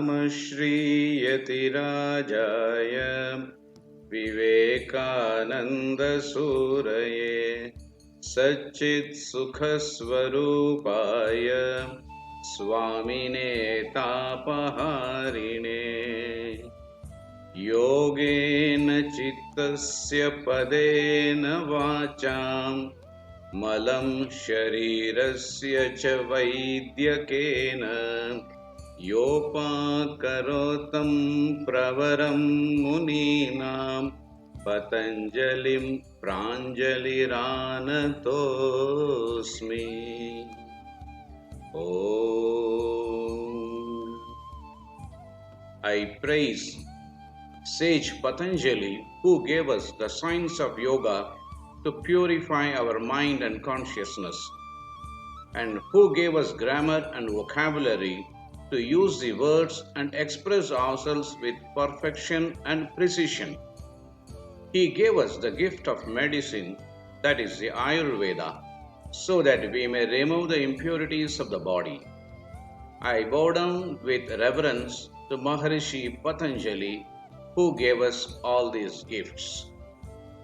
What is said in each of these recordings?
Namah Shri Yatirajaya Vivekananda Suraye Satchit Sukha Swarupaya Swamine Tapaharine Yogena Chittasya Padena Vacham Malam Sharirasya Cha Vaidyakena Yopakarotam Pravaram Muninam Patanjalim Pranjaliranatosmi. Om. I praise sage Patanjali who gave us the science of yoga to purify our mind and consciousness, and who gave us grammar and vocabulary to use the words and express ourselves with perfection and precision. He gave us the gift of medicine, that is the Ayurveda, so that we may remove the impurities of the body. I bow down with reverence to Maharishi Patanjali, who gave us all these gifts.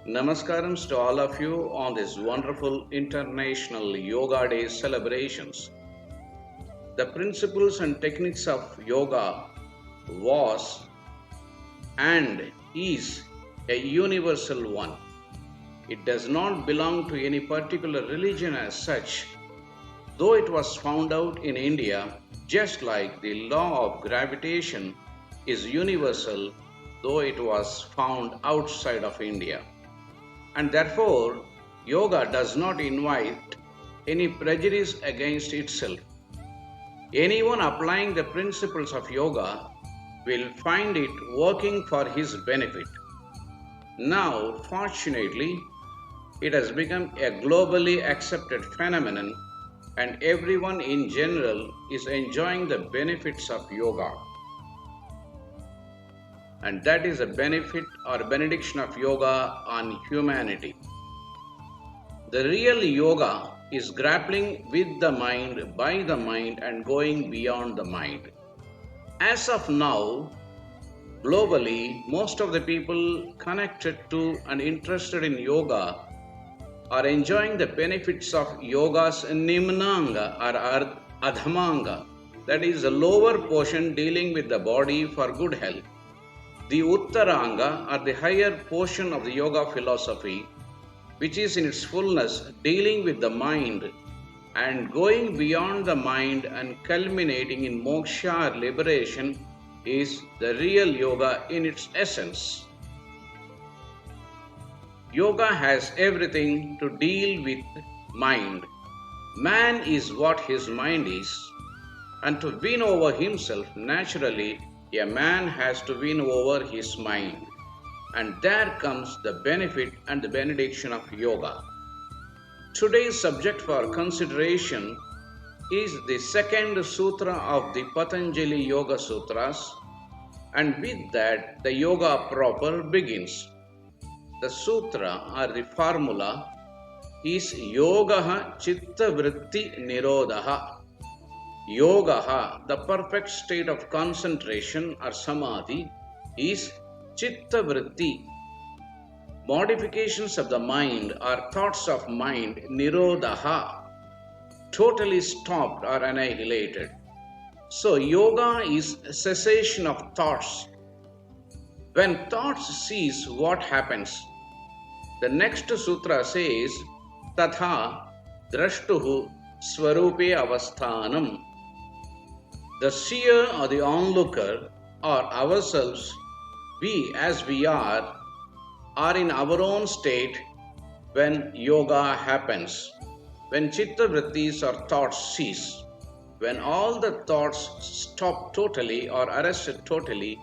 Namaskarams to all of you on this wonderful International Yoga Day celebrations. The principles and techniques of yoga was and is a universal one. It does not belong to any particular religion as such, though it was found out in India, just like the law of gravitation is universal, though it was found outside of India. And therefore, yoga does not invite any prejudice against itself. Anyone applying the principles of yoga will find it working for his benefit. Now, fortunately, it has become a globally accepted phenomenon, and everyone in general is enjoying the benefits of yoga. And that is a benefit or benediction of yoga on humanity. The real yoga is grappling with the mind, by the mind, and going beyond the mind. As of now, globally, most of the people connected to and interested in yoga are enjoying the benefits of yoga's Nimnanga or Adhamanga, that is the lower portion dealing with the body for good health. The Uttaranga or the higher portion of the yoga philosophy, which is in its fullness dealing with the mind and going beyond the mind and culminating in moksha or liberation, is the real yoga in its essence. Yoga has everything to deal with mind. Man is what his mind is, and to win over himself, naturally, a man has to win over his mind. And there comes the benefit and the benediction of yoga. Today's subject for consideration is the second sutra of the Patanjali Yoga Sutras, and with that the yoga proper begins. The sutra or the formula is Yogaha Chitta Vritti Nirodah. Yogaha, the perfect state of concentration or samadhi, is Chitta Vritti. Modifications of the mind or thoughts of mind, Nirodah, totally stopped or annihilated. So yoga is cessation of thoughts. When thoughts cease, what happens? The next sutra says, Tatha Drashtuhu Swarupe Avasthanam. The seer or the onlooker or ourselves, we as we are in our own state when yoga happens. When chitta vrittis or thoughts cease, when all the thoughts stop totally or arrested totally,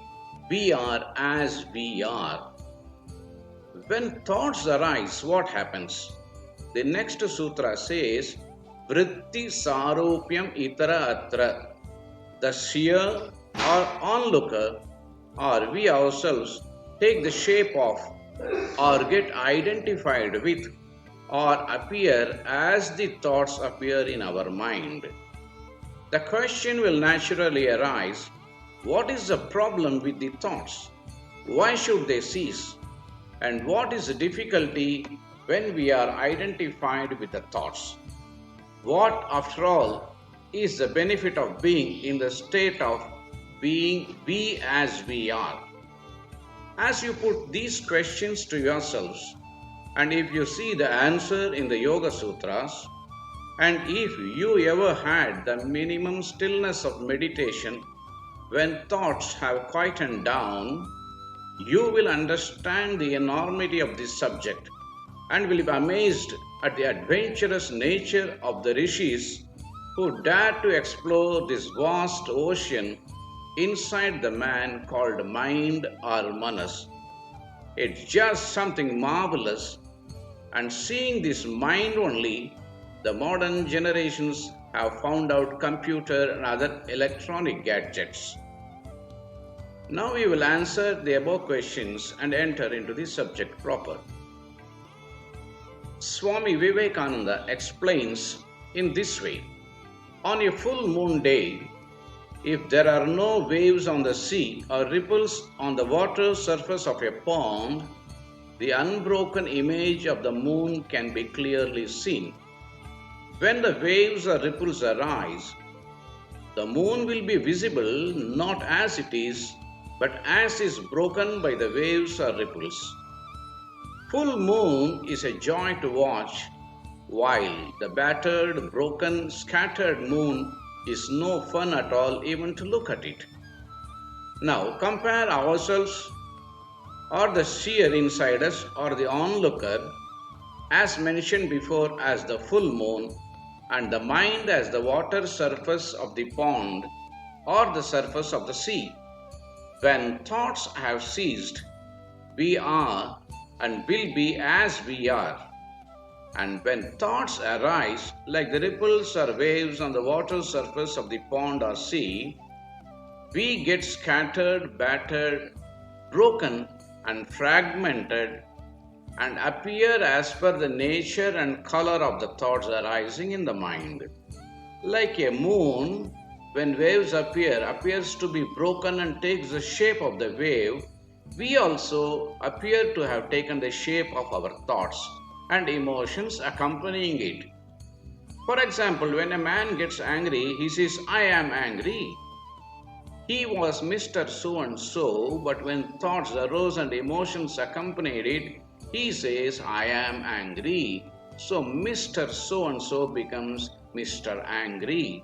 we are as we are. When thoughts arise, what happens? The next sutra says, Vritti Sarupyam Itara Atra. The seer or onlooker or we ourselves take the shape of or get identified with or appear as the thoughts appear in our mind. The question will naturally arise, What is the problem with the thoughts? Why should they cease? And what is the difficulty when we are identified with the thoughts? What, after all, is the benefit of being in the state of being we as we are? As you put these questions to yourselves, and if you see the answer in the Yoga Sutras, and if you ever had the minimum stillness of meditation when thoughts have quietened down, you will understand the enormity of this subject and will be amazed at the adventurous nature of the rishis who dared to explore this vast ocean inside the man called mind or manas. It's just something marvelous, and seeing this mind only, the modern generations have found out computer and other electronic gadgets. Now we will answer the above questions and enter into the subject proper. Swami Vivekananda explains in this way: on a full moon day, if there are no waves on the sea or ripples on the water surface of a pond, the unbroken image of the moon can be clearly seen. When the waves or ripples arise, the moon will be visible not as it is, but as is broken by the waves or ripples. Full moon is a joy to watch, while the battered, broken, scattered moon is no fun at all even to look at it. Now compare ourselves or the seer inside us or the onlooker, as mentioned before, as the full moon, and the mind as the water surface of the pond or the surface of the sea. When thoughts have ceased, we are and will be as we are. And when thoughts arise, like the ripples or waves on the water surface of the pond or sea, we get scattered, battered, broken, and fragmented, and appear as per the nature and color of the thoughts arising in the mind. Like a moon, when waves appear, appears to be broken and takes the shape of the wave, we also appear to have taken the shape of our thoughts and emotions accompanying it. For example, when a man gets angry, he says, "I am angry." He was Mr. So and so, but when thoughts arose and emotions accompanied it, he says, "I am angry." So Mr. So and so becomes Mr. Angry.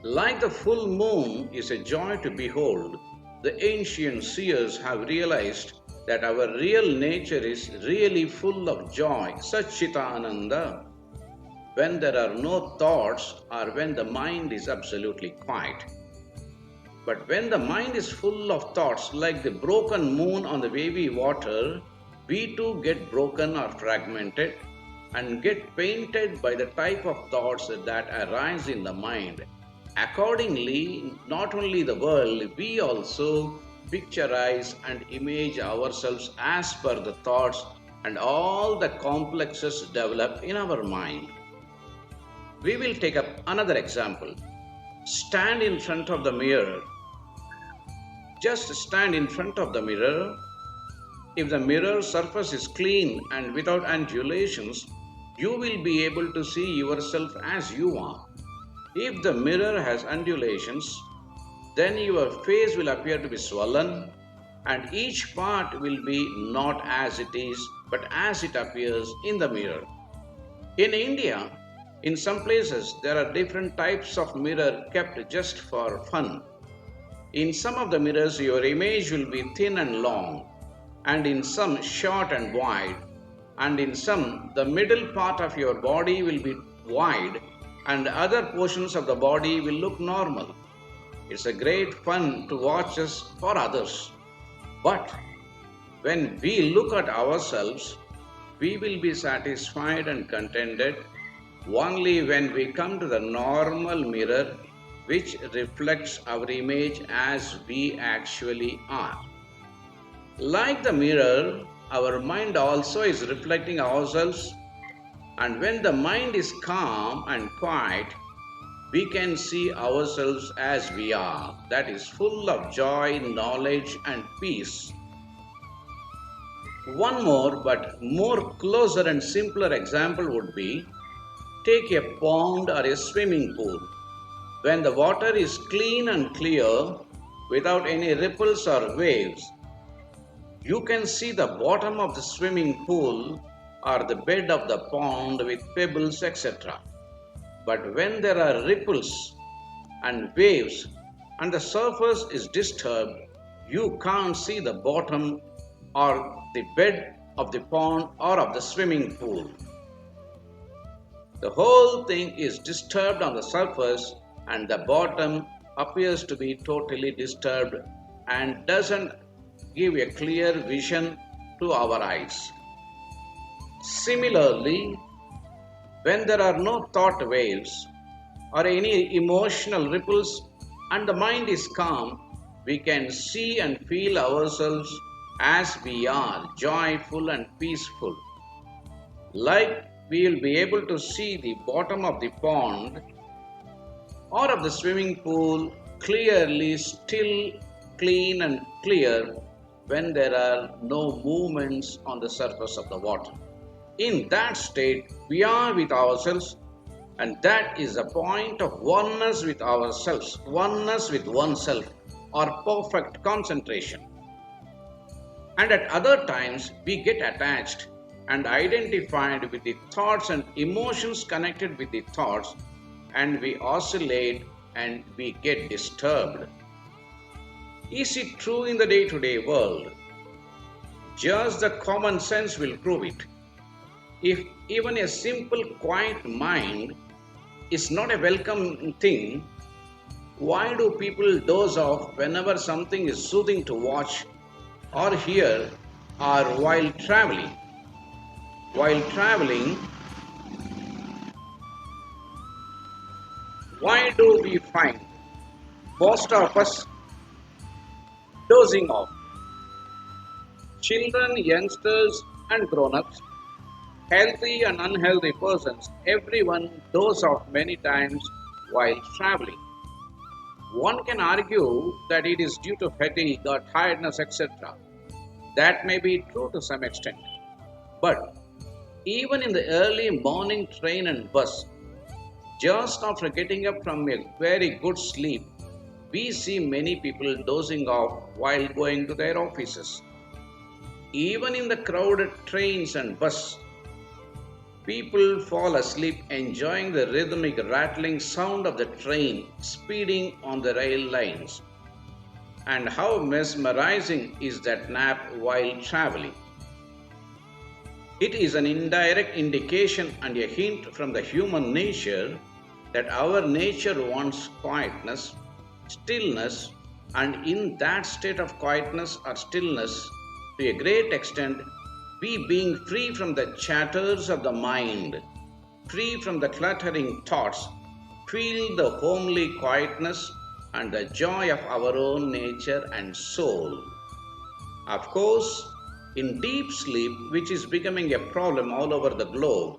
Like the full moon is a joy to behold, the ancient seers have realized that our real nature is really full of joy, Satchitananda, when there are no thoughts or when the mind is absolutely quiet. But when the mind is full of thoughts, like the broken moon on the wavy water, we too get broken or fragmented and get painted by the type of thoughts that arise in the mind. Accordingly, not only the world, we also picturize and image ourselves as per the thoughts and all the complexes develop in our mind. We will take up another example. Stand in front of the mirror. Just stand in front of the mirror. If the mirror surface is clean and without undulations, you will be able to see yourself as you are. If the mirror has undulations, then your face will appear to be swollen and each part will be not as it is but as it appears in the mirror. In India, in some places there are different types of mirror kept just for fun. In some of the mirrors your image will be thin and long, and in some short and wide, and in some the middle part of your body will be wide and other portions of the body will look normal. It's a great fun to watch us for others. But when we look at ourselves, we will be satisfied and contented only when we come to the normal mirror which reflects our image as we actually are. Like the mirror, our mind also is reflecting ourselves, and when the mind is calm and quiet, we can see ourselves as we are, that is full of joy, knowledge, and peace. One more but more closer and simpler example would be take a pond or a swimming pool. When the water is clean and clear without any ripples or waves, you can see the bottom of the swimming pool or the bed of the pond with pebbles, etc. But when there are ripples and waves and the surface is disturbed, you can't see the bottom or the bed of the pond or of the swimming pool. The whole thing is disturbed on the surface and the bottom appears to be totally disturbed and doesn't give a clear vision to our eyes. Similarly, when there are no thought waves or any emotional ripples and the mind is calm, we can see and feel ourselves as we are, joyful and peaceful. Like we will be able to see the bottom of the pond or of the swimming pool clearly, still, clean and clear when there are no movements on the surface of the water. In that state, we are with ourselves, and that is a point of oneness with ourselves, oneness with oneself, or perfect concentration. And at other times, we get attached and identified with the thoughts and emotions connected with the thoughts, and we oscillate and we get disturbed. Is it true in the day-to-day world? Just the common sense will prove it. If even a simple quiet mind is not a welcome thing, why do people doze off whenever something is soothing to watch or hear or while traveling? While traveling, why do we find most of us dozing off? Children, youngsters, and grown-ups, healthy and unhealthy persons, everyone doze off many times while traveling. One can argue that it is due to fatigue or tiredness, etc. That may be true to some extent. But even in the early morning train and bus, just after getting up from a very good sleep, we see many people dozing off while going to their offices. Even in the crowded trains and bus, people fall asleep enjoying the rhythmic rattling sound of the train speeding on the rail lines. And how mesmerizing is that nap while traveling? It is an indirect indication and a hint from the human nature that our nature wants quietness, stillness, and in that state of quietness or stillness, to a great extent, we being free from the chatters of the mind, free from the cluttering thoughts, feel the homely quietness and the joy of our own nature and soul. Of course, in deep sleep, which is becoming a problem all over the globe,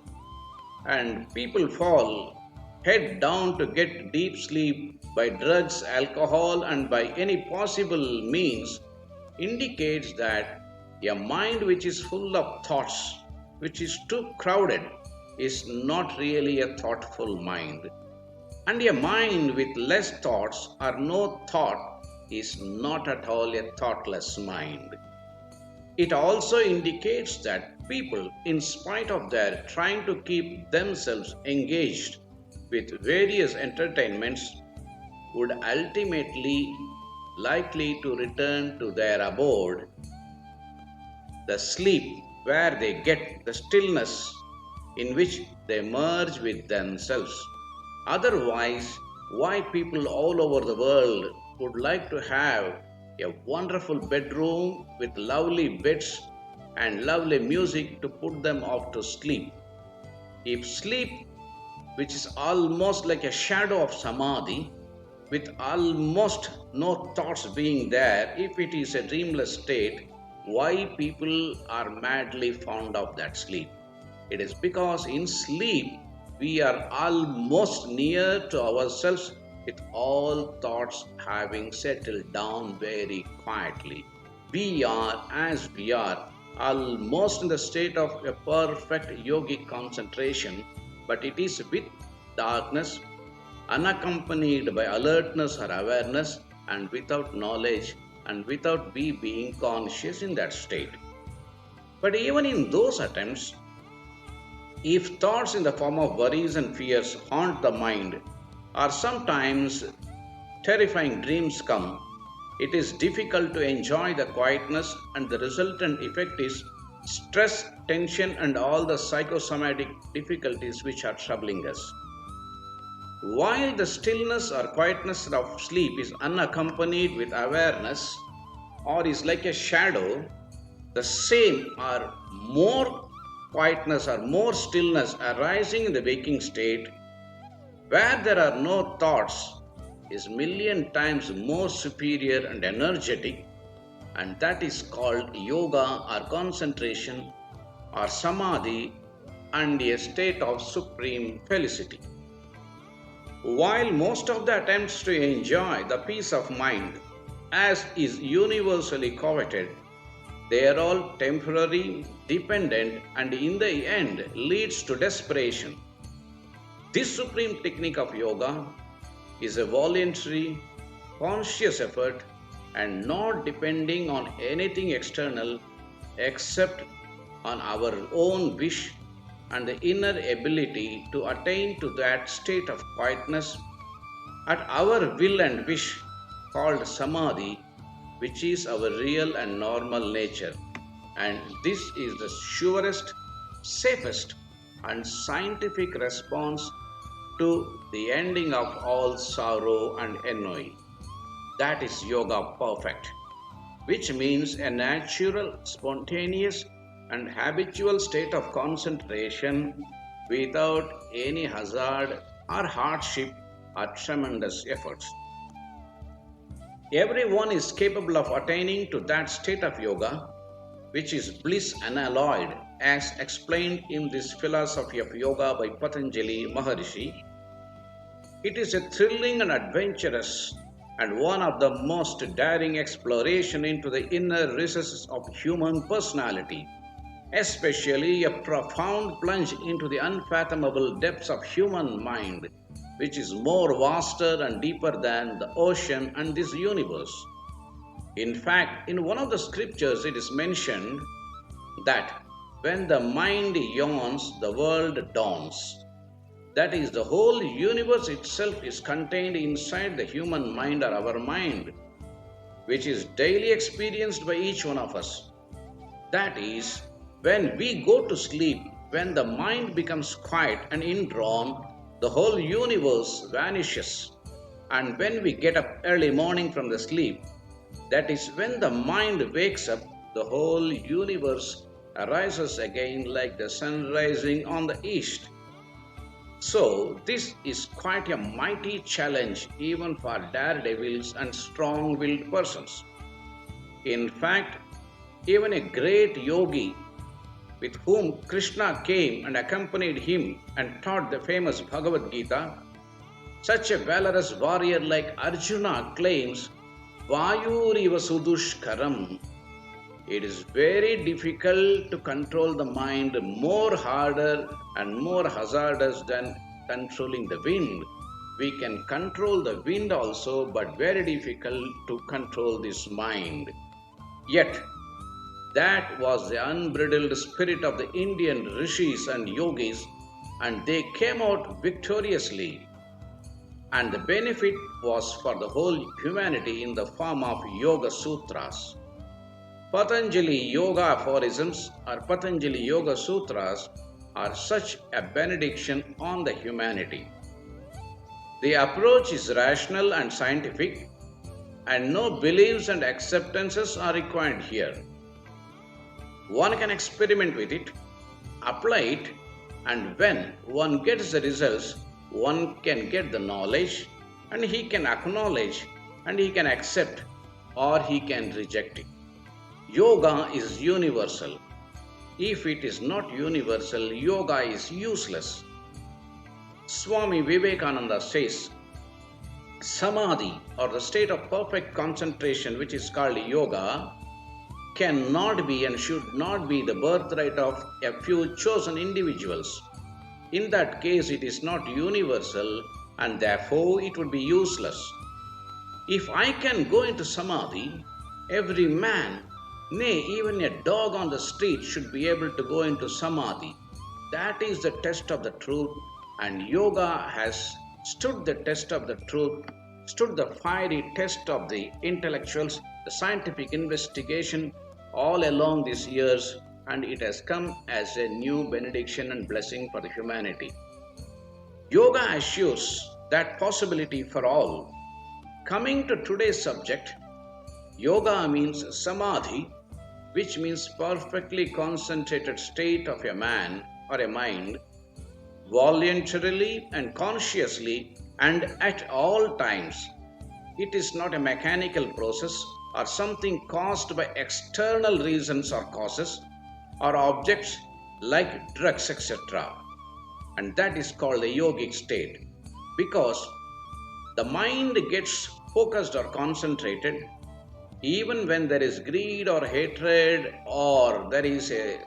and people fall head down to get deep sleep by drugs, alcohol, and by any possible means, indicates that a mind which is full of thoughts, which is too crowded, is not really a thoughtful mind. And a mind with less thoughts or no thought is not at all a thoughtless mind. It also indicates that people, in spite of their trying to keep themselves engaged with various entertainments, would ultimately likely to return to their abode, the sleep where they get the stillness in which they merge with themselves. Otherwise, why people all over the world would like to have a wonderful bedroom with lovely beds and lovely music to put them off to sleep? If sleep, which is almost like a shadow of samadhi, with almost no thoughts being there, if it is a dreamless state, why people are madly fond of that sleep? It is because in sleep, we are almost near to ourselves with all thoughts having settled down very quietly. We are as we are, almost in the state of a perfect yogic concentration, but it is with darkness, unaccompanied by alertness or awareness, and without knowledge, and without we being conscious in that state. But even in those attempts, if thoughts in the form of worries and fears haunt the mind, or sometimes terrifying dreams come, it is difficult to enjoy the quietness, and the resultant effect is stress, tension, and all the psychosomatic difficulties which are troubling us. While the stillness or quietness of sleep is unaccompanied with awareness or is like a shadow, the same or more quietness or more stillness arising in the waking state, where there are no thoughts, is million times more superior and energetic, and that is called yoga or concentration or samadhi, and a state of supreme felicity. While most of the attempts to enjoy the peace of mind, as is universally coveted, they are all temporary, dependent, and in the end leads to desperation. This supreme technique of yoga is a voluntary, conscious effort and not depending on anything external except on our own wish and the inner ability to attain to that state of quietness at our will and wish, called samadhi, which is our real and normal nature. And this is the surest, safest, and scientific response to the ending of all sorrow and ennui. That is yoga perfect, which means a natural, spontaneous, and habitual state of concentration without any hazard or hardship or tremendous efforts. Everyone is capable of attaining to that state of yoga, which is bliss unalloyed, as explained in this philosophy of yoga by Patanjali Maharishi. It is a thrilling and adventurous and one of the most daring exploration into the inner recesses of human personality, especially a profound plunge into the unfathomable depths of human mind, which is more vaster and deeper than the ocean and this universe. In fact, in one of the scriptures it is mentioned that when the mind yawns, the world dawns. That is, the whole universe itself is contained inside the human mind or our mind, which is daily experienced by each one of us. That is, when we go to sleep, when the mind becomes quiet and indrawn, the whole universe vanishes. And when we get up early morning from the sleep, that is when the mind wakes up, the whole universe arises again like the sun rising on the east. So, this is quite a mighty challenge even for daredevils and strong willed persons. In fact, even a great yogi with whom Krishna came and accompanied him and taught the famous Bhagavad Gita, such a valorous warrior like Arjuna claims, Vayuriva Sudushkaram. It is very difficult to control the mind, more harder and more hazardous than controlling the wind. We can control the wind also, but very difficult to control this mind. Yet, that was the unbridled spirit of the Indian rishis and yogis, and they came out victoriously. And the benefit was for the whole humanity in the form of Yoga Sutras. Patanjali Yoga aphorisms or Patanjali Yoga Sutras are such a benediction on the humanity. The approach is rational and scientific, and no beliefs and acceptances are required here. One can experiment with it, apply it, and when one gets the results, one can get the knowledge, and he can acknowledge, and he can accept, or he can reject it. Yoga is universal. If it is not universal, yoga is useless. Swami Vivekananda says, Samadhi, or the state of perfect concentration, which is called yoga, cannot be and should not be the birthright of a few chosen individuals. In that case, it is not universal and therefore it would be useless. If I can go into Samadhi, every man, nay, even a dog on the street should be able to go into Samadhi. That is the test of the truth, and yoga has stood the test of the truth, stood the fiery test of the intellectuals, the scientific investigation all along these years, and it has come as a new benediction and blessing for the humanity. Yoga assures that possibility for all. Coming to today's subject, yoga means samadhi, which means perfectly concentrated state of a man or a mind, voluntarily and consciously and at all times. It is not a mechanical process or something caused by external reasons or causes or objects like drugs, etc. And that is called the yogic state, because the mind gets focused or concentrated even when there is greed or hatred, or there is a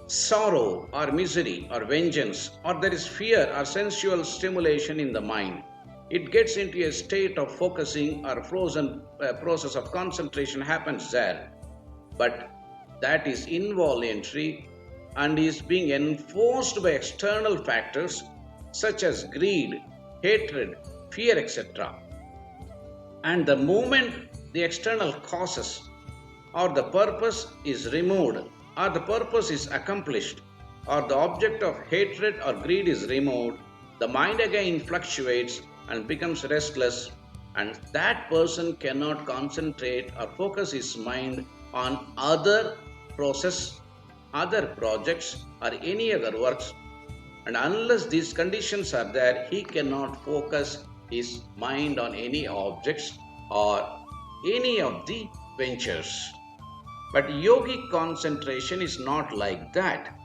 sorrow or misery or vengeance, or there is fear or sensual stimulation in the mind. It gets into a state of focusing or frozen process of concentration happens there. But that is involuntary and is being enforced by external factors such as greed, hatred, fear, etc. And the moment the external causes or the purpose is removed, or the purpose is accomplished, or the object of hatred or greed is removed, the mind again fluctuates and becomes restless, and that person cannot concentrate or focus his mind on other process, other projects, or any other works. And unless these conditions are there, he cannot focus his mind on any objects or any of the ventures. But yogic concentration is not like that.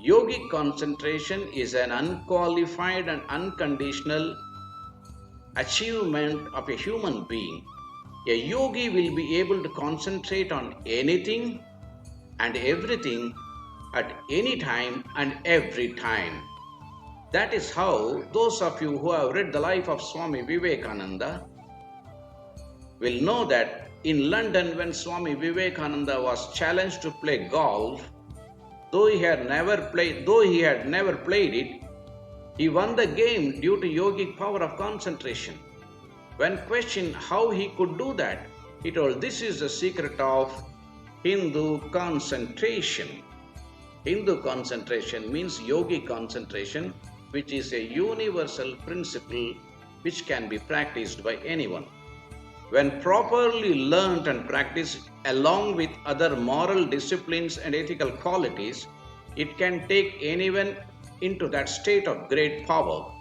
Yogic concentration is an unqualified and unconditional achievement of a human being. A yogi will be able to concentrate on anything and everything at any time and every time. That is how those of you who have read the life of Swami Vivekananda will know that in London, when Swami Vivekananda was challenged to play golf, though he had never played it, he won the game due to yogic power of concentration. When questioned how he could do that, he told, "This is the secret of Hindu concentration." Hindu concentration means yogic concentration, which is a universal principle which can be practiced by anyone. When properly learnt and practiced along with other moral disciplines and ethical qualities, it can take anyone into that state of great power.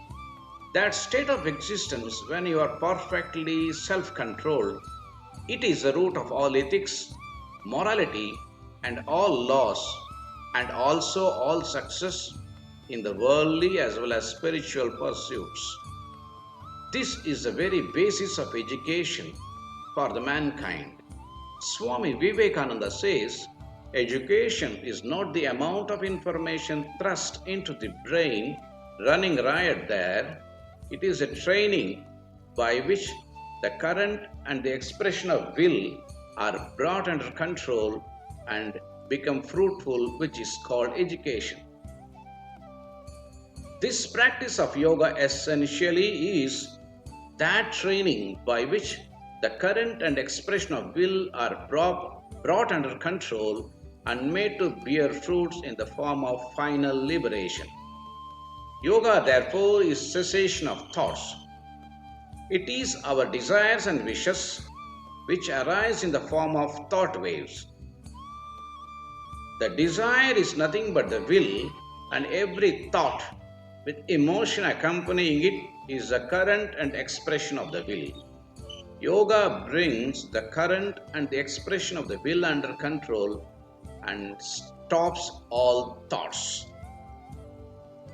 That state of existence, when you are perfectly self-controlled, it is the root of all ethics, morality, and all laws, and also all success in the worldly as well as spiritual pursuits. This is the very basis of education for the mankind. Swami Vivekananda says, education is not the amount of information thrust into the brain running riot there. It is a training by which the current and the expression of will are brought under control and become fruitful, which is called education. This practice of yoga essentially is that training by which the current and expression of will are brought under control and made to bear fruits in the form of final liberation. Yoga, therefore, is cessation of thoughts. It is our desires and wishes which arise in the form of thought waves. The desire is nothing but the will, and every thought with emotion accompanying it is the current and expression of the will. Yoga brings the current and the expression of the will under control and stops all thoughts.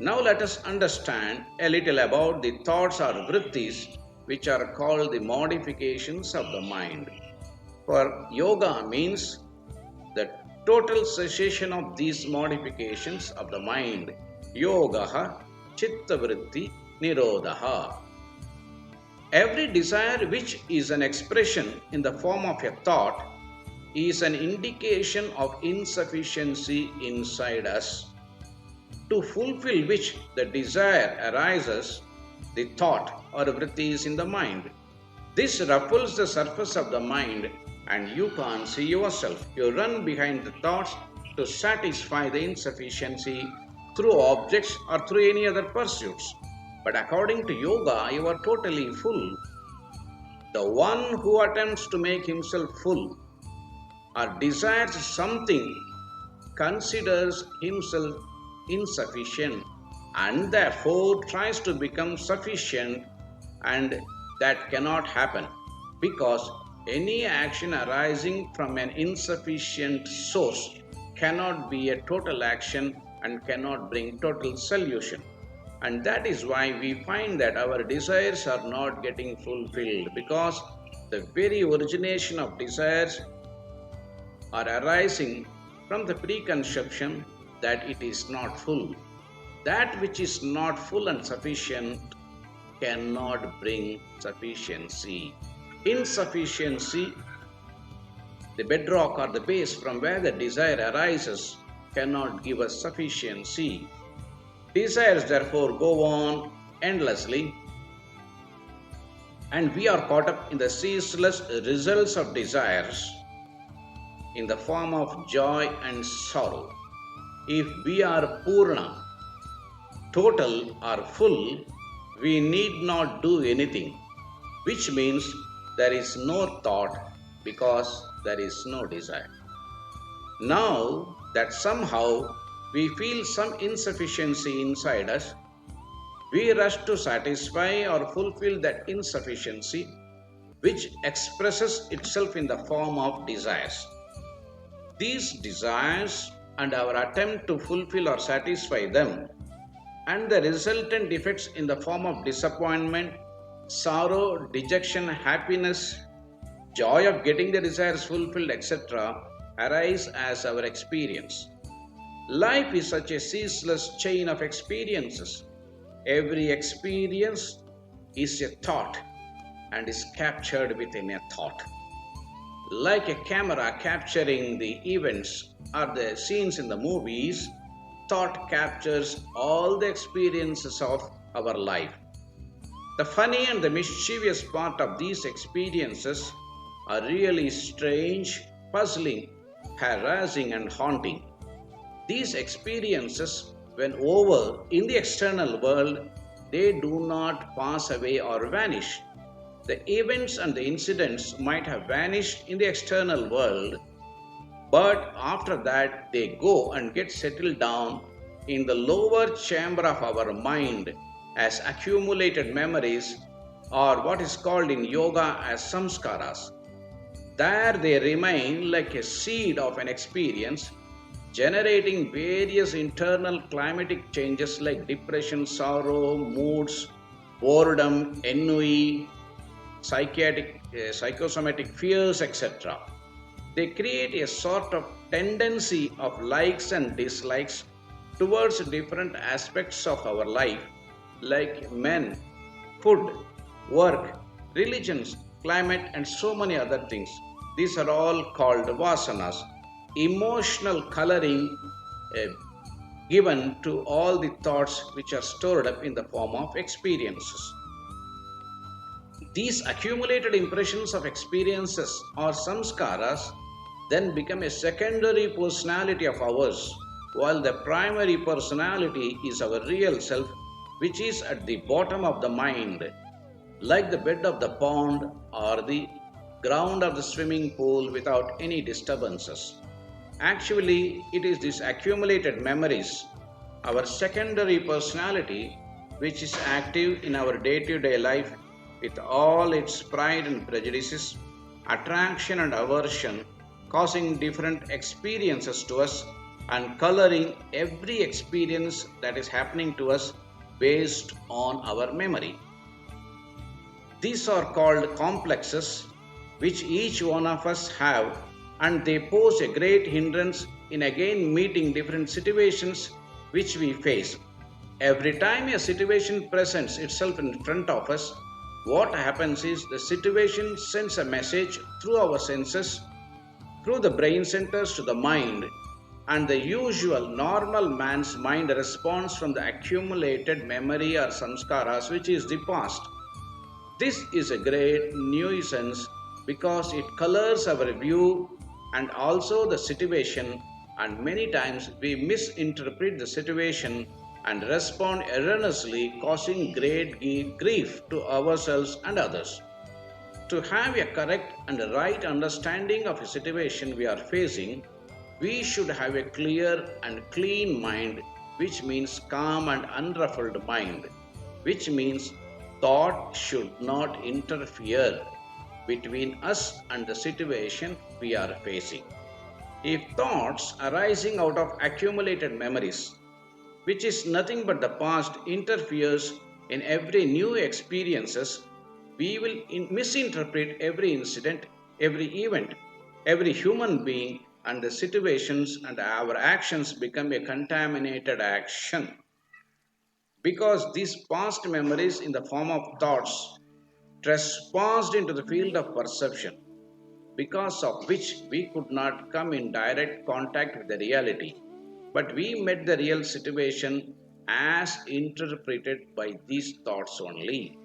Now let us understand a little about the thoughts or vrittis, which are called the modifications of the mind. For yoga means the total cessation of these modifications of the mind. Yogaha, Chitta Vritti, Nirodah. Every desire which is an expression in the form of a thought is an indication of insufficiency inside us, to fulfill which the desire arises, the thought or vritti is in the mind. This ruffles the surface of the mind and you can't see yourself. You run behind the thoughts to satisfy the insufficiency through objects or through any other pursuits. But according to yoga, you are totally full. The one who attempts to make himself full or desires something considers himself insufficient and therefore tries to become sufficient, and that cannot happen because any action arising from an insufficient source cannot be a total action and cannot bring total solution. And that is why we find that our desires are not getting fulfilled, because the very origination of desires are arising from the preconception that it is not full. That which is not full and sufficient cannot bring sufficiency. Insufficiency, the bedrock or the base from where the desire arises, cannot give us sufficiency. Desires therefore go on endlessly, and we are caught up in the ceaseless results of desires in the form of joy and sorrow. If we are Purna, total or full, we need not do anything, which means there is no thought because there is no desire. Now that somehow we feel some insufficiency inside us, we rush to satisfy or fulfill that insufficiency, which expresses itself in the form of desires. These desires and our attempt to fulfill or satisfy them, and the resultant effects in the form of disappointment, sorrow, dejection, happiness, joy of getting the desires fulfilled, etc., arise as our experience. Life is such a ceaseless chain of experiences. Every experience is a thought and is captured within a thought. Like a camera capturing the events or the scenes in the movies, thought captures all the experiences of our life. The funny and the mischievous part of these experiences are really strange, puzzling, harassing, and haunting. These experiences, when over in the external world, they do not pass away or vanish. The events and the incidents might have vanished in the external world, but after that they go and get settled down in the lower chamber of our mind as accumulated memories, or what is called in yoga as samskaras. There they remain like a seed of an experience, generating various internal climatic changes like depression, sorrow, moods, boredom, ennui, psychosomatic fears, etc. They create a sort of tendency of likes and dislikes towards different aspects of our life, like men, food, work, religions, climate, and so many other things. These are all called vasanas, emotional coloring given to all the thoughts which are stored up in the form of experiences. These accumulated impressions of experiences or samskaras then become a secondary personality of ours, while the primary personality is our real self, which is at the bottom of the mind, like the bed of the pond or the ground of the swimming pool without any disturbances. Actually, it is these accumulated memories, our secondary personality, which is active in our day-to-day life with all its pride and prejudices, attraction and aversion, causing different experiences to us and coloring every experience that is happening to us based on our memory. These are called complexes, which each one of us have, and they pose a great hindrance in again meeting different situations which we face. Every time a situation presents itself in front of us, what happens is the situation sends a message through our senses, through the brain centers to the mind, and the usual normal man's mind responds from the accumulated memory or samskaras, which is the past. This is a great nuisance because it colors our view and also the situation, and many times we misinterpret the situation and respond erroneously, causing great grief to ourselves and others. To have a correct and right understanding of a situation we are facing, we should have a clear and clean mind, which means calm and unruffled mind, which means thought should not interfere between us and the situation we are facing. If thoughts arising out of accumulated memories, which is nothing but the past, interferes in every new experiences, we will misinterpret every incident, every event, every human being, and the situations, and our actions become a contaminated action. Because these past memories in the form of thoughts trespassed into the field of perception, because of which we could not come in direct contact with the reality, but we met the real situation as interpreted by these thoughts only.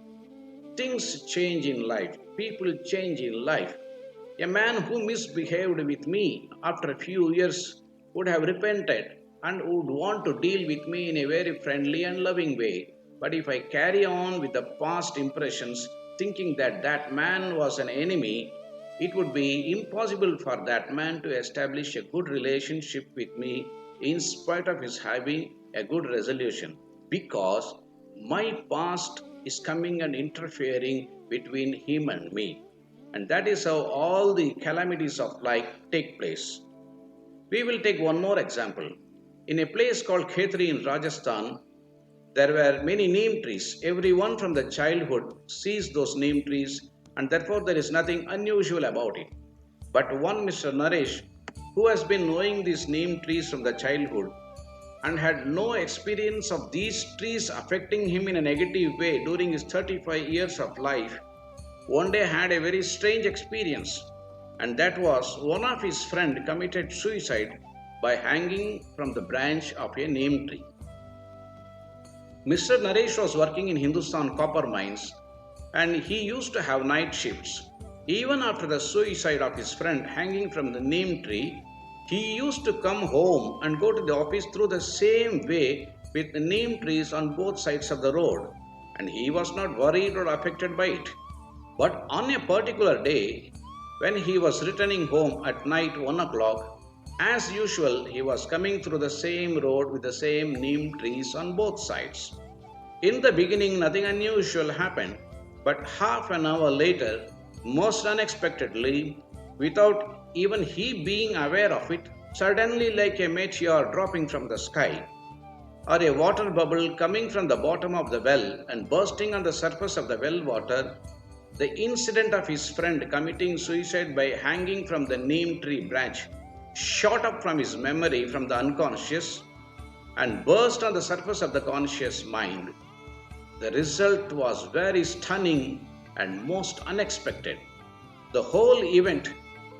Things change in life, people change in life. A man who misbehaved with me after a few years would have repented and would want to deal with me in a very friendly and loving way. But if I carry on with the past impressions, thinking that that man was an enemy, it would be impossible for that man to establish a good relationship with me in spite of his having a good resolution, because my past is coming and interfering between him and me. And that is how all the calamities of life take place. We will take one more example. In a place called Khetri in Rajasthan, there were many neem trees. Everyone from the childhood sees those neem trees, and therefore there is nothing unusual about it. But one Mr. Naresh, who has been knowing these neem trees from the childhood and had no experience of these trees affecting him in a negative way during his 35 years of life, one day had a very strange experience, and that was one of his friend committed suicide by hanging from the branch of a neem tree. Mr. Naresh was working in Hindustan copper mines, and he used to have night shifts. Even after the suicide of his friend hanging from the neem tree, he used to come home and go to the office through the same way with the neem trees on both sides of the road, and he was not worried or affected by it. But on a particular day, when he was returning home at night 1 o'clock, as usual, he was coming through the same road with the same neem trees on both sides. In the beginning, nothing unusual happened, but half an hour later, most unexpectedly, without even he being aware of it, suddenly like a meteor dropping from the sky, or a water bubble coming from the bottom of the well and bursting on the surface of the well water, the incident of his friend committing suicide by hanging from the neem tree branch shot up from his memory from the unconscious and burst on the surface of the conscious mind. The result was very stunning and most unexpected. The whole event,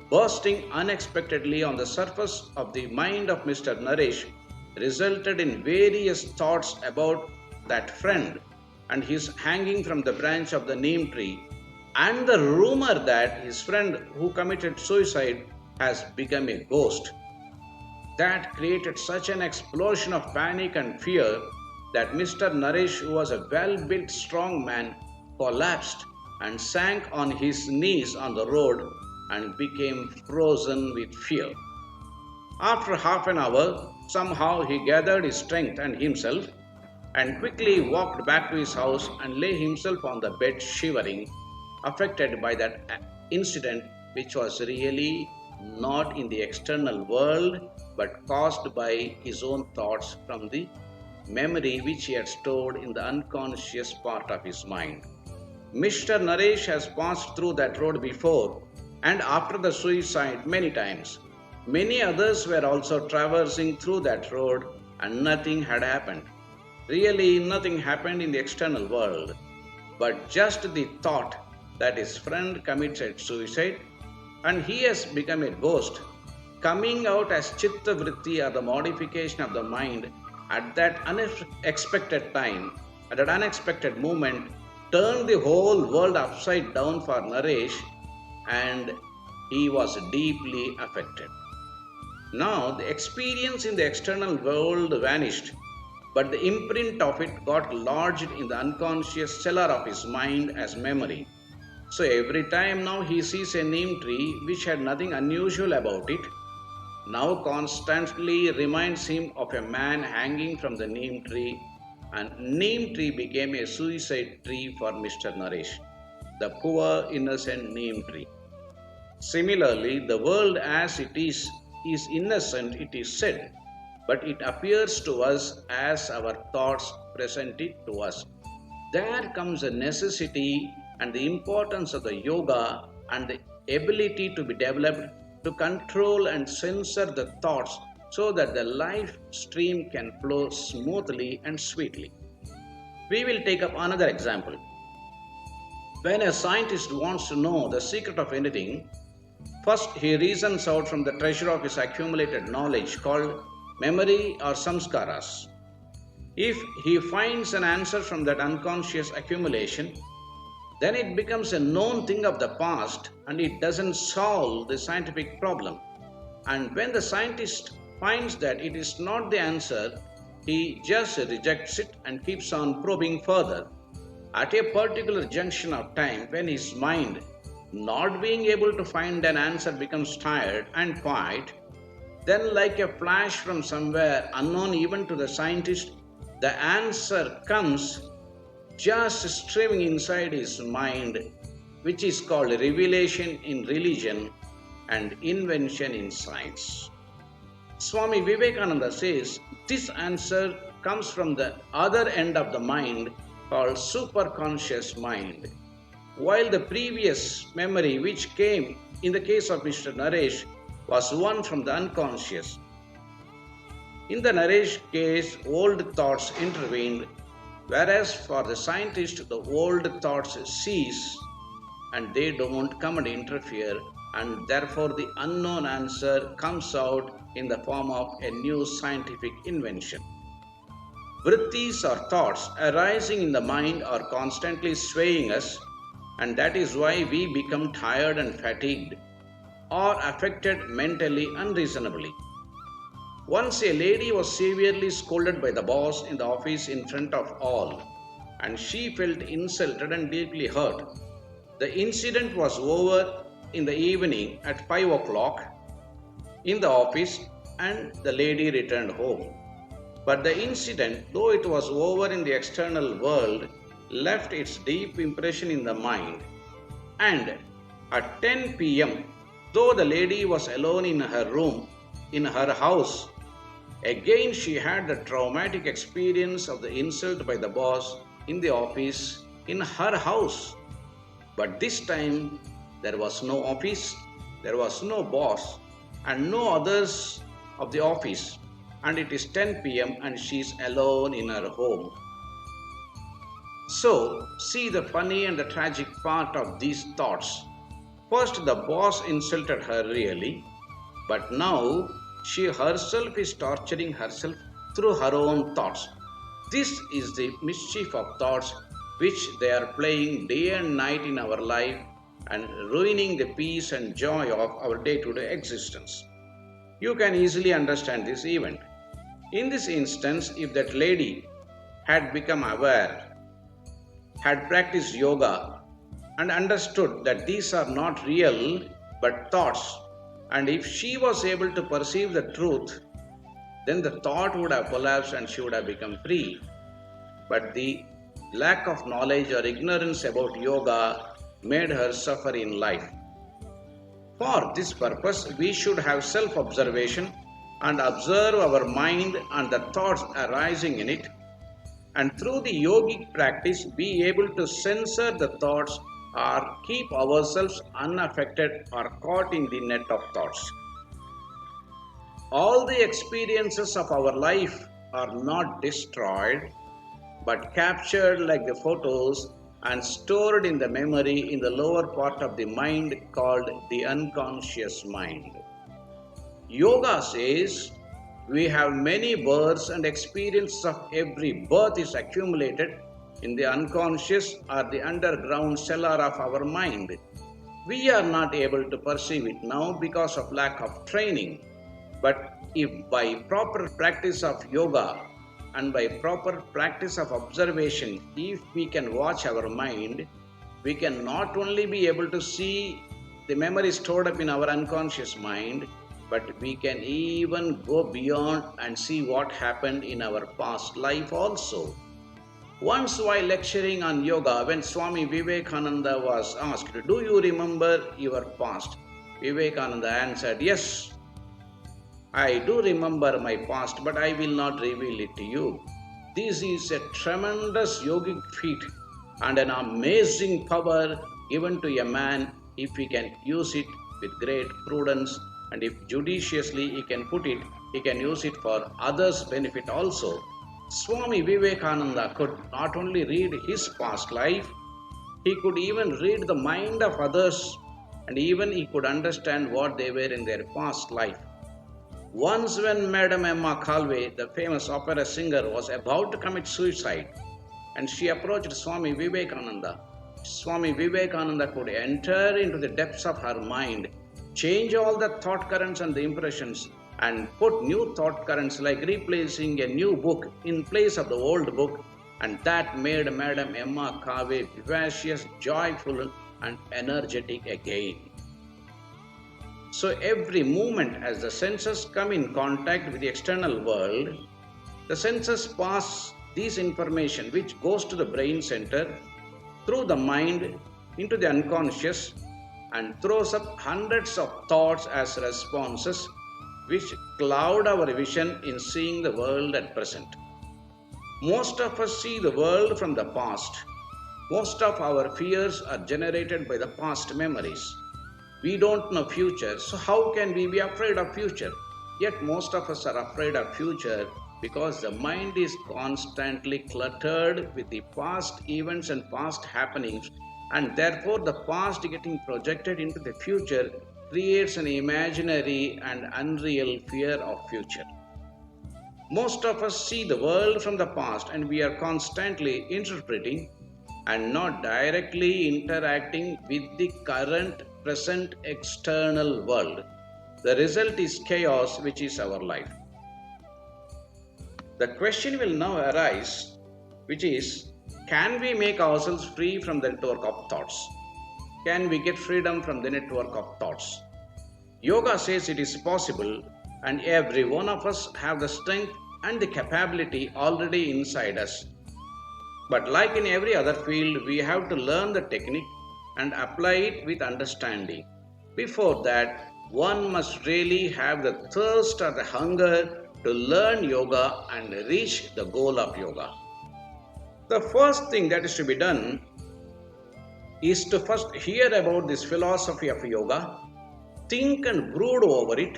bursting unexpectedly on the surface of the mind of Mr. Naresh, resulted in various thoughts about that friend and his hanging from the branch of the neem tree, and the rumor that his friend who committed suicide has become a ghost. That created such an explosion of panic and fear that Mr. Naresh, who was a well built, strong man, collapsed and sank on his knees on the road and became frozen with fear. After half an hour, somehow he gathered his strength and himself and quickly walked back to his house and lay himself on the bed shivering, affected by that incident, which was really not in the external world, but caused by his own thoughts from the memory which he had stored in the unconscious part of his mind. Mr. Naresh has passed through that road before and after the suicide many times. Many others were also traversing through that road and nothing had happened. Really, nothing happened in the external world, but just the thought that his friend committed suicide and he has become a ghost, coming out as Chitta Vritti or the modification of the mind at that unexpected time, at that unexpected moment, turned the whole world upside down for Naresh and he was deeply affected. Now, the experience in the external world vanished, but the imprint of it got lodged in the unconscious cellar of his mind as memory. So every time now he sees a neem tree which had nothing unusual about it, now constantly reminds him of a man hanging from the neem tree, and neem tree became a suicide tree for Mr. Naresh, the poor innocent neem tree. Similarly, the world as it is innocent, it is said, but it appears to us as our thoughts present it to us. There comes a necessity and the importance of the yoga and the ability to be developed to control and censor the thoughts so that the life stream can flow smoothly and sweetly. We will take up another example. When a scientist wants to know the secret of anything, first he reasons out from the treasure of his accumulated knowledge called memory or samskaras. If he finds an answer from that unconscious accumulation, then it becomes a known thing of the past and it doesn't solve the scientific problem. And when the scientist finds that it is not the answer, he just rejects it and keeps on probing further. At a particular junction of time, when his mind, not being able to find an answer, becomes tired and quiet, then, like a flash from somewhere unknown even to the scientist, the answer comes just streaming inside his mind, which is called revelation in religion and invention in science. Swami Vivekananda says this answer comes from the other end of the mind called superconscious mind, while the previous memory which came in the case of Mr. Naresh was one from the unconscious. In the Naresh case, old thoughts intervened, whereas for the scientist, the old thoughts cease and they don't come and interfere, and therefore the unknown answer comes out in the form of a new scientific invention. Vrittis or thoughts arising in the mind are constantly swaying us, and that is why we become tired and fatigued or affected mentally unreasonably. Once a lady was severely scolded by the boss in the office in front of all, and she felt insulted and deeply hurt. The incident was over in the evening at 5 o'clock in the office, and the lady returned home. But the incident, though it was over in the external world, left its deep impression in the mind. And at 10 p.m., though the lady was alone in her room, in her house, again she had the traumatic experience of the insult by the boss in the office in her house. But this time there was no office, there was no boss, and no others of the office, and it is 10 p.m. and she is alone in her home. So, see the funny and the tragic part of these thoughts. First, the boss insulted her really, but now she herself is torturing herself through her own thoughts. This is the mischief of thoughts which they are playing day and night in our life and ruining the peace and joy of our day-to-day existence. You can easily understand this event. In this instance, if that lady had become aware, had practiced yoga, and understood that these are not real but thoughts, and if she was able to perceive the truth, then the thought would have collapsed and she would have become free. But the lack of knowledge or ignorance about yoga made her suffer in life. For this purpose, we should have self-observation and observe our mind and the thoughts arising in it, and through the yogic practice be able to censor the thoughts or keep ourselves unaffected or caught in the net of thoughts. All the experiences of our life are not destroyed but captured like the photos and stored in the memory in the lower part of the mind called the unconscious mind. Yoga says we have many births and experiences of every birth is accumulated in the unconscious or the underground cellar of our mind. We are not able to perceive it now because of lack of training. But if by proper practice of yoga and by proper practice of observation, if we can watch our mind, we can not only be able to see the memory stored up in our unconscious mind, but we can even go beyond and see what happened in our past life also. Once while lecturing on yoga, when Swami Vivekananda was asked, "Do you remember your past?" Vivekananda answered, "Yes, I do remember my past, but I will not reveal it to you." This is a tremendous yogic feat and an amazing power given to a man if he can use it with great prudence, and if judiciously he can put it, he can use it for others' benefit also. Swami Vivekananda could not only read his past life, he could even read the mind of others, and even he could understand what they were in their past life. Once when Madam Emma Calvé, the famous opera singer, was about to commit suicide, and she approached Swami Vivekananda, Swami Vivekananda could enter into the depths of her mind, change all the thought currents and the impressions, and put new thought currents, like replacing a new book in place of the old book, and that made Madam Emma Calvé vivacious, joyful, and energetic again. So every moment as the senses come in contact with the external world, the senses pass this information which goes to the brain center through the mind into the unconscious and throws up hundreds of thoughts as responses which cloud our vision in seeing the world at present. Most of us see the world from the past. Most of our fears are generated by the past memories. We don't know future, so how can we be afraid of future? Yet most of us are afraid of future because the mind is constantly cluttered with the past events and past happenings, and therefore the past getting projected into the future creates an imaginary and unreal fear of future. Most of us see the world from the past, and we are constantly interpreting and not directly interacting with the current present external world. The result is chaos, which is our life. The question will now arise, which is, can we make ourselves free from the network of thoughts? Can we get freedom from the network of thoughts? Yoga says it is possible, and every one of us have the strength and the capability already inside us. But like in every other field, we have to learn the technique and apply it with understanding. Before that, one must really have the thirst or the hunger to learn yoga and reach the goal of yoga. The first thing that is to be done is to first hear about this philosophy of yoga, think and brood over it,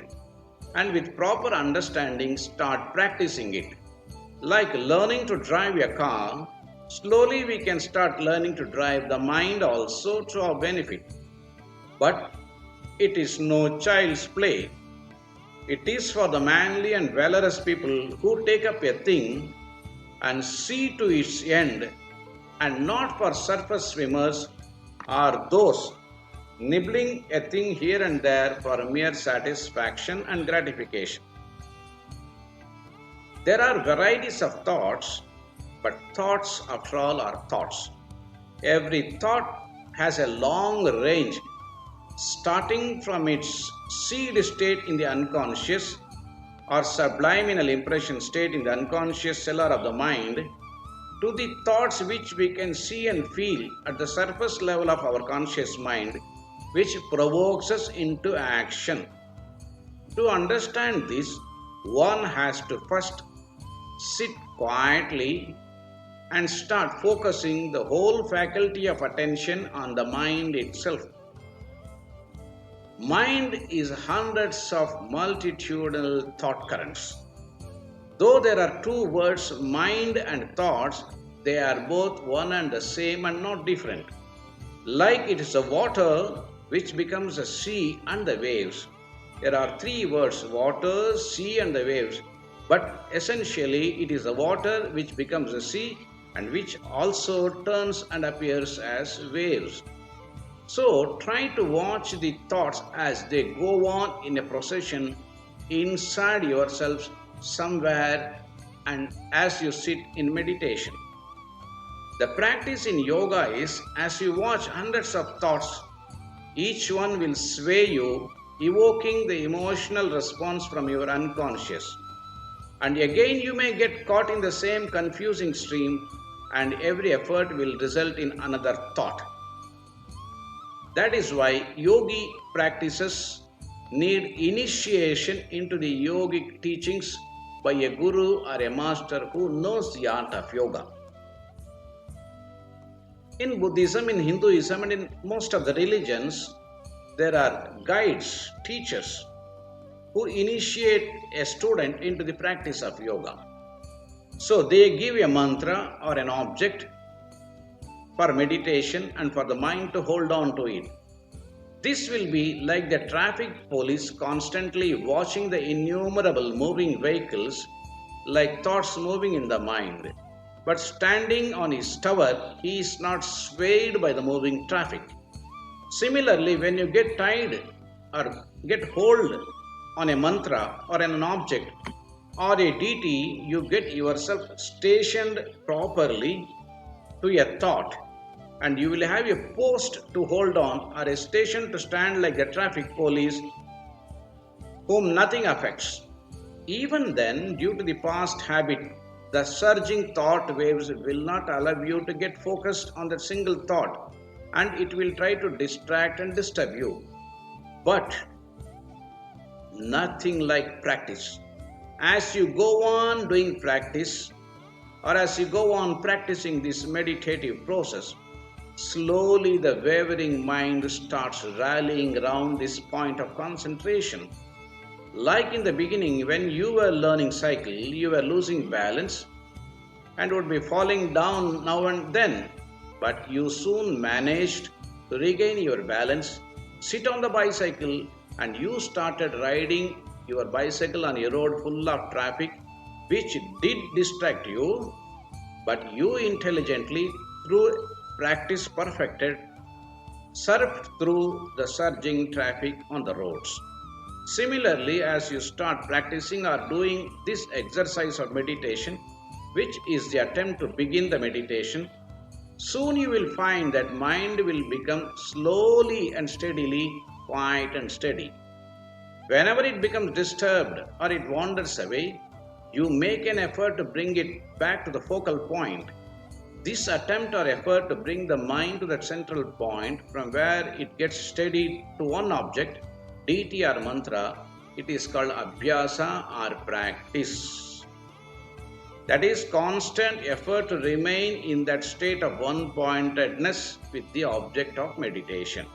and with proper understanding start practicing it. Like learning to drive a car, slowly we can start learning to drive the mind also to our benefit. But it is no child's play. It is for the manly and valorous people who take up a thing and see to its end, and not for surface swimmers or those nibbling a thing here and there for mere satisfaction and gratification. There are varieties of thoughts, but thoughts after all are thoughts. Every thought has a long range, starting from its seed state in the unconscious or subliminal impression state in the unconscious cellar of the mind, to the thoughts which we can see and feel at the surface level of our conscious mind, which provokes us into action. To understand this, one has to first sit quietly and start focusing the whole faculty of attention on the mind itself. Mind is hundreds of multitudinal thought currents. Though there are two words, mind and thoughts, they are both one and the same and not different. Like it is the water which becomes a sea and the waves. There are three words, water, sea and the waves. But essentially it is the water which becomes a sea and which also turns and appears as waves. So try to watch the thoughts as they go on in a procession inside yourselves somewhere and as you sit in meditation. The practice in yoga is as you watch hundreds of thoughts, each one will sway you, evoking the emotional response from your unconscious. And again you may get caught in the same confusing stream and every effort will result in another thought. That is why yogi practices need initiation into the yogic teachings by a guru or a master who knows the art of yoga. In Buddhism, in Hinduism, and in most of the religions, there are guides, teachers who initiate a student into the practice of yoga. So they give a mantra or an object for meditation and for the mind to hold on to it. This will be like the traffic police constantly watching the innumerable moving vehicles like thoughts moving in the mind. But standing on his tower, he is not swayed by the moving traffic. Similarly, when you get tied or get hold on a mantra or an object or a deity, you get yourself stationed properly to a thought and you will have a post to hold on or a station to stand like the traffic police whom nothing affects. Even then, due to the past habit, the surging thought waves will not allow you to get focused on that single thought and it will try to distract and disturb you. But nothing like practice. As you go on doing practice or as you go on practicing this meditative process, slowly the wavering mind starts rallying around this point of concentration. Like in the beginning, when you were learning cycle, you were losing balance and would be falling down now and then. But you soon managed to regain your balance, sit on the bicycle, and you started riding your bicycle on a road full of traffic, which did distract you, but you intelligently, through practice perfected, surfed through the surging traffic on the roads. Similarly, as you start practicing or doing this exercise of meditation, which is the attempt to begin the meditation, soon you will find that mind will become slowly and steadily quiet and steady. Whenever it becomes disturbed or it wanders away, you make an effort to bring it back to the focal point. This attempt or effort to bring the mind to that central point from where it gets steadied to one object, deity or mantra, it is called abhyasa or practice. That is constant effort to remain in that state of one-pointedness with the object of meditation.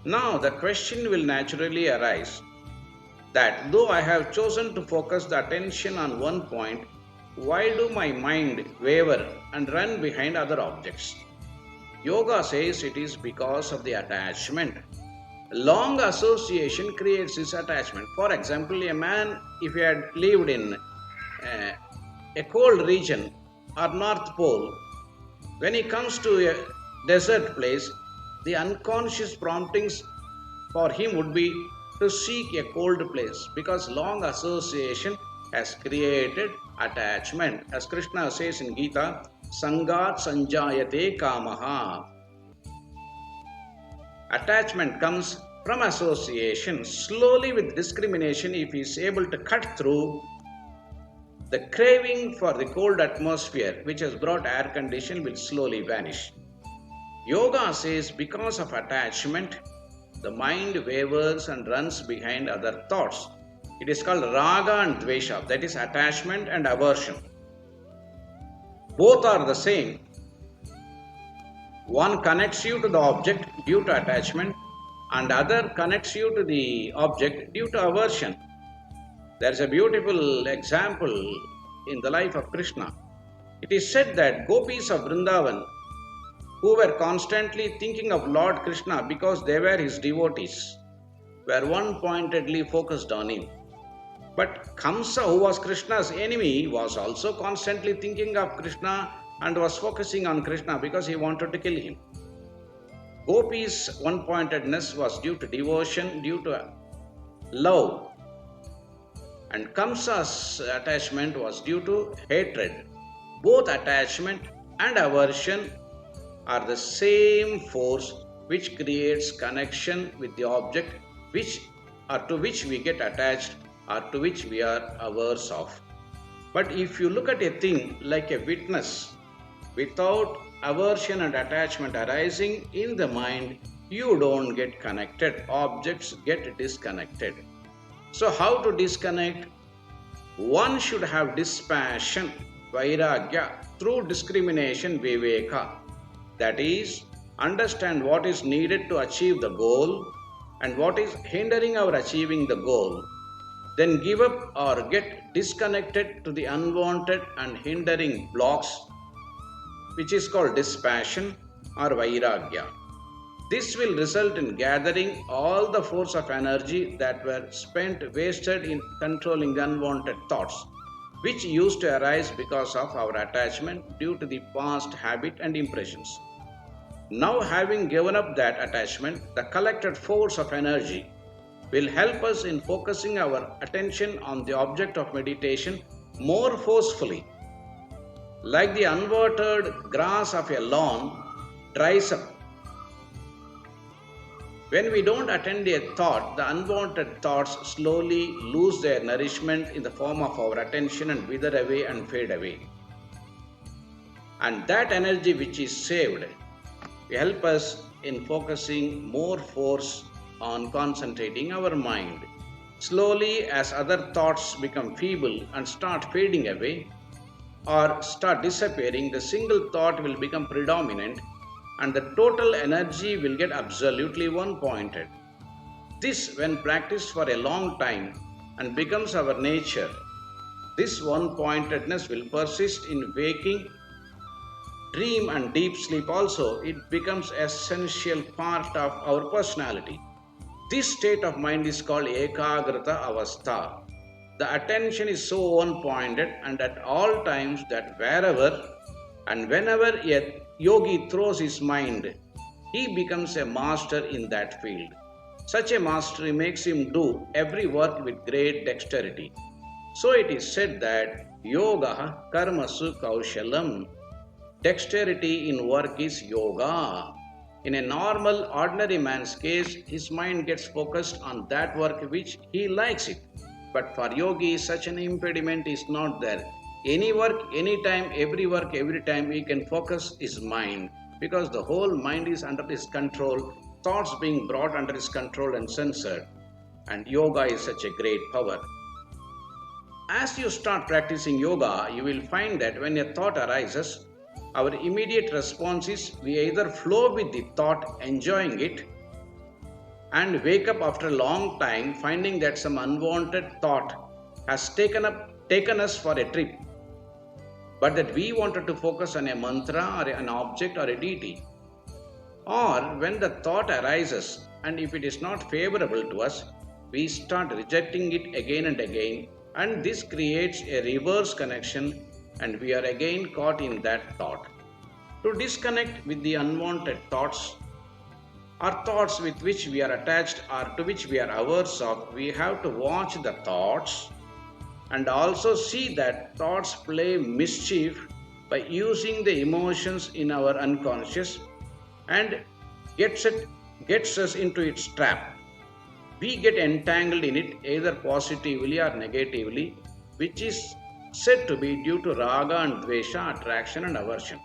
Now the question will naturally arise that though I have chosen to focus the attention on one point, why do my mind waver and run behind other objects? Yoga says it is because of the attachment. Long association creates this attachment. For example, a man, if he had lived in a cold region or North Pole, when he comes to a desert place, the unconscious promptings for him would be to seek a cold place because long association has created attachment. As Krishna says in Gita, Sangat Sanjayate Kamaha. Attachment comes from association. Slowly, with discrimination, if he is able to cut through, the craving for the cold atmosphere which has brought air condition will slowly vanish. Yoga says because of attachment, the mind wavers and runs behind other thoughts. It is called raga and dvesha, that is attachment and aversion. Both are the same. One connects you to the object due to attachment, and other connects you to the object due to aversion. There is a beautiful example in the life of Krishna. It is said that gopis of Vrindavan, who were constantly thinking of Lord Krishna because they were his devotees, were one-pointedly focused on him. But Kamsa, who was Krishna's enemy, was also constantly thinking of Krishna and was focusing on Krishna because he wanted to kill him. Gopis' one-pointedness was due to devotion, due to love. And Kamsa's attachment was due to hatred. Both attachment and aversion are the same force which creates connection with the object to which we get attached or to which we are averse of. But if you look at a thing like a witness, without aversion and attachment arising in the mind, you don't get connected. Objects get disconnected. So how to disconnect? One should have dispassion, vairagya, through discrimination, viveka. That is, understand what is needed to achieve the goal and what is hindering our achieving the goal. Then give up or get disconnected to the unwanted and hindering blocks, which is called dispassion or vairagya. This will result in gathering all the force of energy that were wasted in controlling the unwanted thoughts, which used to arise because of our attachment due to the past habit and impressions. Now, having given up that attachment, the collected force of energy will help us in focusing our attention on the object of meditation more forcefully. Like the unwatered grass of a lawn dries up. When we don't attend a thought, the unwanted thoughts slowly lose their nourishment in the form of our attention and wither away and fade away. And that energy which is saved will help us in focusing more force on concentrating our mind. Slowly, as other thoughts become feeble and start fading away or start disappearing, the single thought will become predominant and the total energy will get absolutely one-pointed. This, when practiced for a long time and becomes our nature, this one-pointedness will persist in waking, dream and deep sleep also. It becomes an essential part of our personality. This state of mind is called ekagrata avastha. The attention is so one-pointed and at all times that wherever and whenever a yogi throws his mind, he becomes a master in that field. Such a mastery makes him do every work with great dexterity. So it is said that yoga karmasu kaushalam. Dexterity in work is yoga. In a normal, ordinary man's case, his mind gets focused on that work which he likes it. But for yogi, such an impediment is not there. Any work, anytime, every work, every time, he can focus his mind because the whole mind is under his control, thoughts being brought under his control and censored. And yoga is such a great power. As you start practicing yoga, you will find that when a thought arises, our immediate response is we either flow with the thought, enjoying it, and wake up after a long time finding that some unwanted thought has taken us for a trip, but that we wanted to focus on a mantra or an object or a deity. Or when the thought arises and if it is not favorable to us, we start rejecting it again and again, and this creates a reverse connection and we are again caught in that thought. To disconnect with the unwanted thoughts or thoughts with which we are attached or to which we are averse of, we have to watch the thoughts and also see that thoughts play mischief by using the emotions in our unconscious and gets us into its trap. We get entangled in it either positively or negatively, which is said to be due to raga and dvesha, attraction and aversion.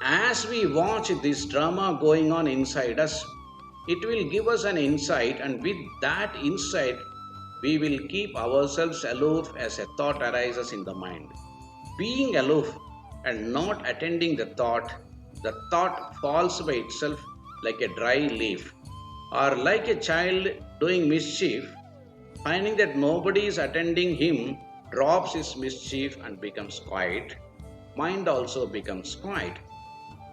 As we watch this drama going on inside us, it will give us an insight, and with that insight, we will keep ourselves aloof as a thought arises in the mind. Being aloof and not attending the thought falls by itself like a dry leaf, or like a child doing mischief, finding that nobody is attending him, drops his mischief and becomes quiet. Mind also becomes quiet.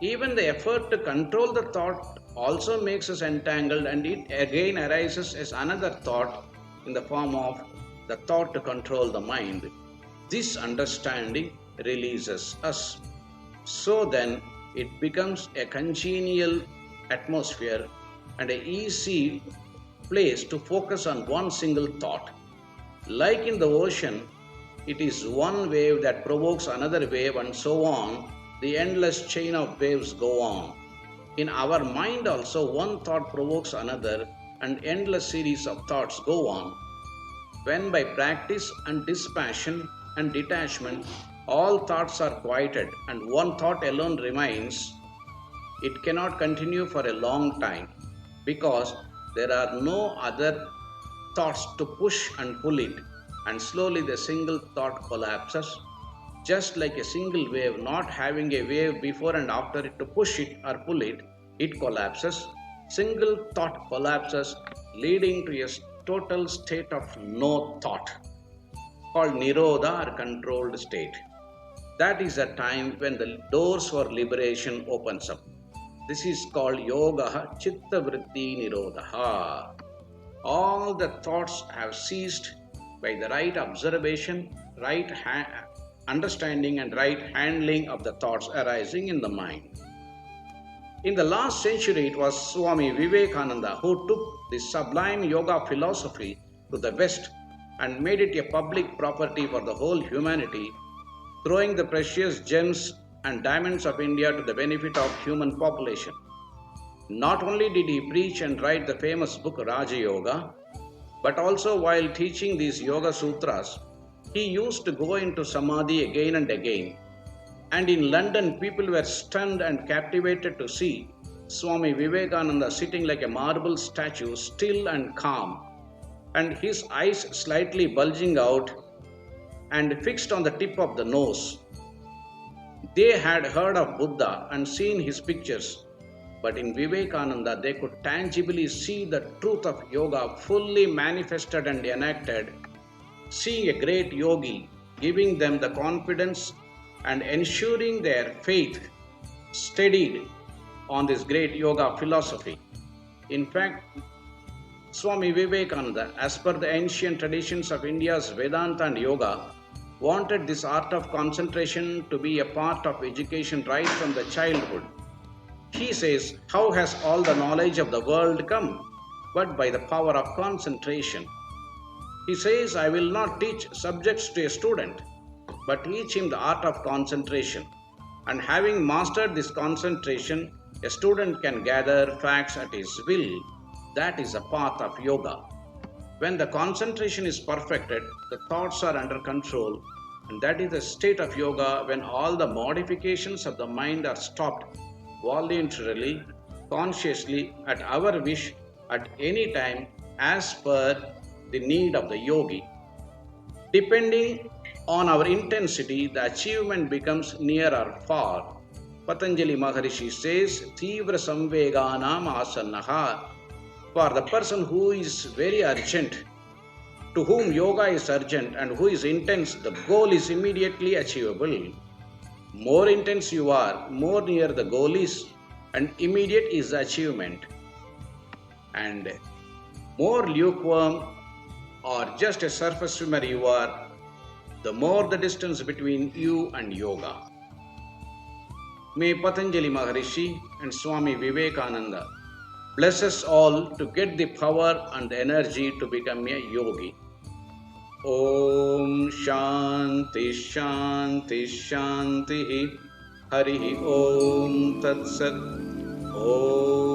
Even the effort to control the thought also makes us entangled, and it again arises as another thought in the form of the thought to control the mind. This understanding releases us. So then, it becomes a congenial atmosphere and an easy place to focus on one single thought. Like in the ocean, it is one wave that provokes another wave, and so on. The endless chain of waves go on. In our mind also, one thought provokes another, and endless series of thoughts go on. When by practice and dispassion and detachment, all thoughts are quieted and one thought alone remains, it cannot continue for a long time because there are no other thoughts to push and pull it, and slowly the single thought collapses. Just like a single wave not having a wave before and after it to push it or pull it, it collapses. Single thought collapses, leading to a total state of no thought, called Nirodah or controlled state. That is a time when the doors for liberation opens up. This is called Yoga Chitta Vritti Nirodah. All the thoughts have ceased by the right observation, understanding, and right handling of the thoughts arising in the mind. In the last century, it was Swami Vivekananda who took this sublime yoga philosophy to the West and made it a public property for the whole humanity, throwing the precious gems and diamonds of India to the benefit of human population. Not only did he preach and write the famous book Raja Yoga, but also while teaching these Yoga Sutras, he used to go into Samadhi again and again. And in London, people were stunned and captivated to see Swami Vivekananda sitting like a marble statue, still and calm, and his eyes slightly bulging out and fixed on the tip of the nose. They had heard of Buddha and seen his pictures, but in Vivekananda they could tangibly see the truth of yoga fully manifested and enacted, seeing a great yogi giving them the confidence and ensuring their faith steadied on this great yoga philosophy. In fact, Swami Vivekananda, as per the ancient traditions of India's Vedanta and Yoga, wanted this art of concentration to be a part of education right from the childhood. He says, how has all the knowledge of the world come? But by the power of concentration. He says, I will not teach subjects to a student, but teach him the art of concentration. And having mastered this concentration, a student can gather facts at his will. That is a path of yoga. When the concentration is perfected, the thoughts are under control, and that is the state of yoga when all the modifications of the mind are stopped voluntarily, consciously, at our wish, at any time, as per the need of the yogi. Depending on our intensity, the achievement becomes near or far. Patanjali Maharishi says, Tivra Samveganam Asannaha. For the person who is very urgent, to whom yoga is urgent and who is intense, the goal is immediately achievable. More intense you are, more near the goal is, and immediate is the achievement. And more lukewarm or just a surface swimmer you are, the more the distance between you and yoga. May Patanjali Maharishi and Swami Vivekananda bless us all to get the power and the energy to become a yogi. Om Shanti Shanti Shanti Hari Om Tat Sat Om